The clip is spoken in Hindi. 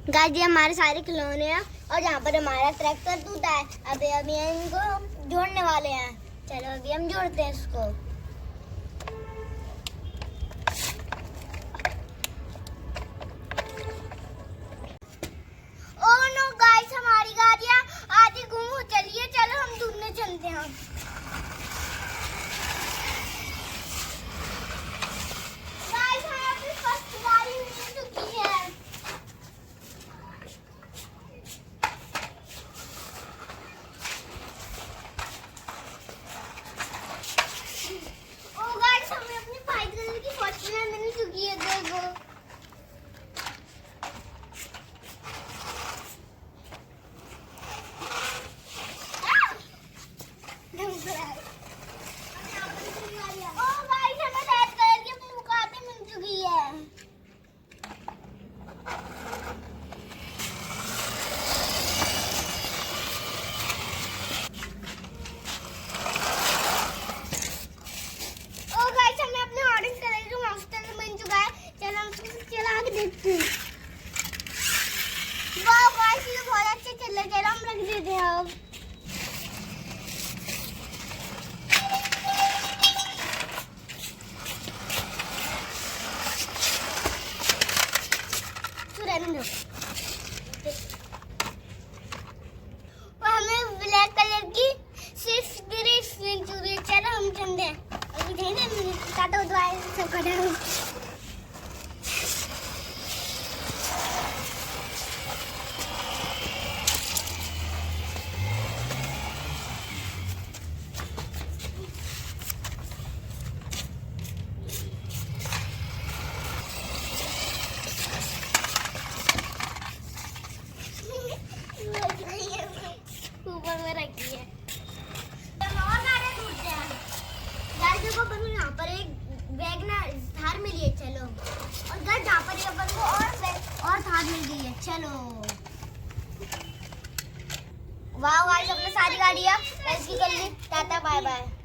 गाइस ये हमारे सारे खिलौने हैं और यहाँ पर हमारा ट्रैक्टर टूटा है। अभी इनको जोड़ने वाले हैं। चलो अभी हम जोड़ते हैं इसको। ओह नो गाइस हमारी गाड़ियाँ आधी गुम हो चली है। चलो हम ढूंढने चलते हैं। गाइस हमारी फर्स्ट गाड़ी मिल चुकी है। ओ गाइस हमें अपनी व्हाइट कलर की फॉर्च्यूनर मिल चुकी है। देखो देखते हैं। वाह गाइस ये बहुत अच्छे चल रहे हैं। हम रख देते हैं अब। हमें ब्लैक कलर की सिर्फ ड्रेस मिल चुकी है। चलो हम चलते हैं। अभी धीरे काटो द्वारा सब काटो। ऊपर में रखी है। यहाँ पर एक वैगनर थार मिली है। चलो और घर जहाँ पर अपन को और थार मिल गई है। चलो वाह गाइस अपने सारी गाड़ियाँ रेस्क्यू कर ली। Tata bye bye.